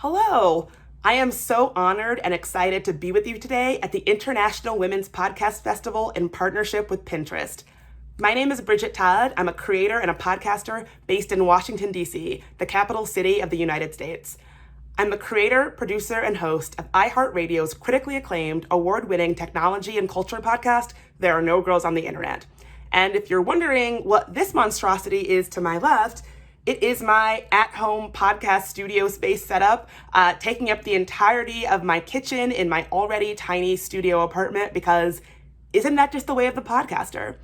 Hello. I am so honored and excited to be with you today at the International Women's Podcast Festival in partnership with Pinterest. My name is Bridget Todd. I'm a creator and a podcaster based in Washington, D.C., the capital city of the United States. I'm the creator, producer, and host of iHeartRadio's critically acclaimed, award-winning technology and culture podcast, There Are No Girls on the Internet. And if you're wondering what this monstrosity is to my left, it is my at-home podcast studio space setup, taking up the entirety of my kitchen in my already tiny studio apartment because isn't that just the way of the podcaster?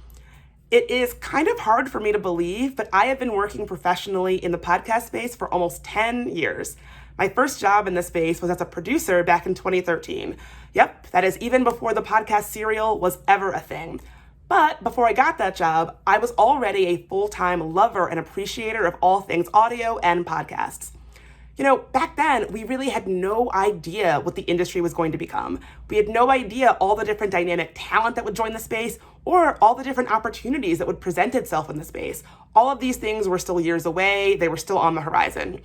It is kind of hard for me to believe, but I have been working professionally in the podcast space for almost 10 years. My first job in this space was as a producer back in 2013. Yep, that is even before the podcast serial was ever a thing. But before I got that job, I was already a full-time lover and appreciator of all things audio and podcasts. You know, back then, we really had no idea what the industry was going to become. We had no idea all the different dynamic talent that would join the space or all the different opportunities that would present itself in the space. All of these things were still years away. They were still on the horizon.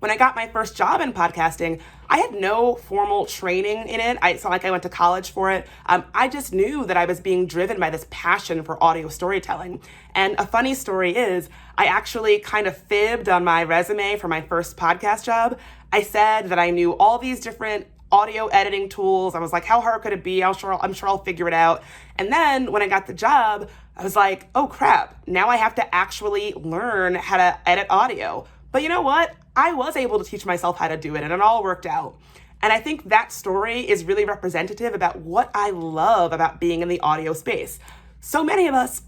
When I got my first job in podcasting, I had no formal training in it. It's not like I went to college for it. I just knew that I was being driven by this passion for audio storytelling. And a funny story is, I actually kind of fibbed on my resume for my first podcast job. I said that I knew all these different audio editing tools. I was like, how hard could it be? I'm sure I'll figure it out. And then when I got the job, I was like, oh crap, now I have to actually learn how to edit audio. But you know what? I was able to teach myself how to do it, and it all worked out. And I think that story is really representative about what I love about being in the audio space. So many of us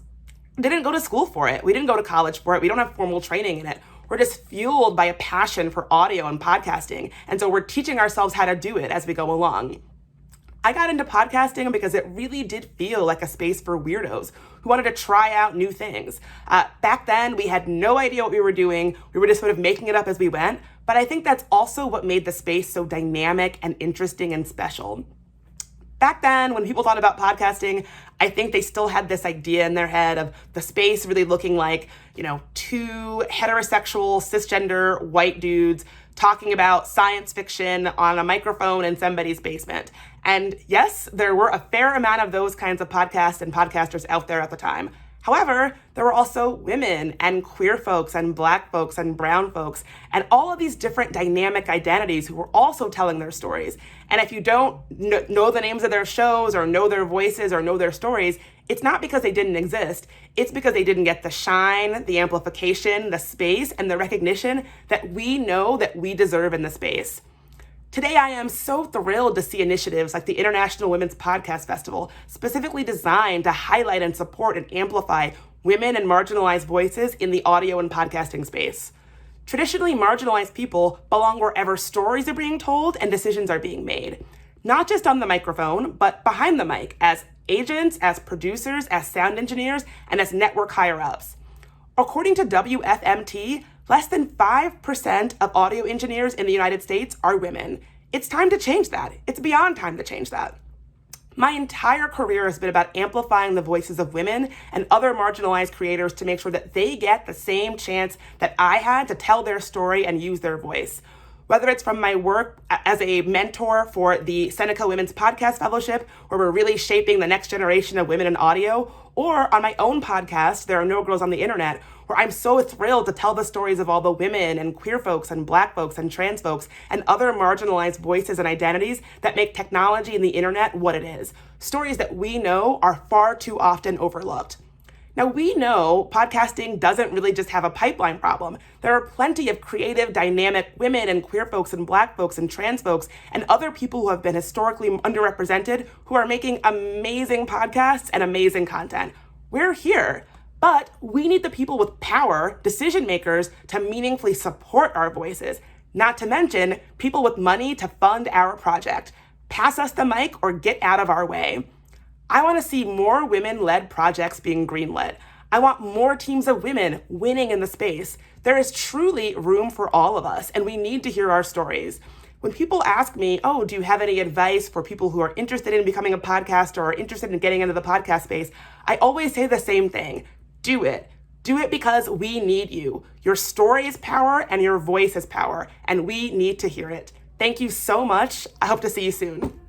didn't go to school for it. We didn't go to college for it. We don't have formal training in it. We're just fueled by a passion for audio and podcasting. And so we're teaching ourselves how to do it as we go along. I got into podcasting because it really did feel like a space for weirdos who wanted to try out new things. Back then, we had no idea what we were doing. We were just sort of making it up as we went. But I think that's also what made the space so dynamic and interesting and special. Back then, when people thought about podcasting, I think they still had this idea in their head of the space really looking like, two heterosexual, cisgender, white dudes talking about science fiction on a microphone in somebody's basement. And yes, there were a fair amount of those kinds of podcasts and podcasters out there at the time. However, there were also women and queer folks and Black folks and brown folks and all of these different dynamic identities who were also telling their stories. And if you don't know the names of their shows or know their voices or know their stories, it's not because they didn't exist. It's because they didn't get the shine, the amplification, the space, and the recognition that we know that we deserve in the space. Today, I am so thrilled to see initiatives like the International Women's Podcast Festival, specifically designed to highlight and support and amplify women and marginalized voices in the audio and podcasting space. Traditionally, marginalized people belong wherever stories are being told and decisions are being made, not just on the microphone, but behind the mic as agents, as producers, as sound engineers, and as network higher-ups. According to WFMT, less than 5% of audio engineers in the United States are women. It's time to change that. It's beyond time to change that. My entire career has been about amplifying the voices of women and other marginalized creators to make sure that they get the same chance that I had to tell their story and use their voice. Whether it's from my work as a mentor for the Seneca Women's Podcast Fellowship, where we're really shaping the next generation of women in audio, or on my own podcast, There Are No Girls on the Internet, where I'm so thrilled to tell the stories of all the women and queer folks and Black folks and trans folks and other marginalized voices and identities that make technology and the internet what it is. Stories that we know are far too often overlooked. Now, we know podcasting doesn't really just have a pipeline problem. There are plenty of creative, dynamic women and queer folks and Black folks and trans folks and other people who have been historically underrepresented who are making amazing podcasts and amazing content. We're here, but we need the people with power, decision makers, to meaningfully support our voices, not to mention people with money to fund our project. Pass us the mic or get out of our way. I want to see more women-led projects being greenlit. I want more teams of women winning in the space. There is truly room for all of us, and we need to hear our stories. When people ask me, do you have any advice for people who are interested in becoming a podcaster or interested in getting into the podcast space, I always say the same thing. Do it. Do it because we need you. Your story is power and your voice is power, and we need to hear it. Thank you so much. I hope to see you soon.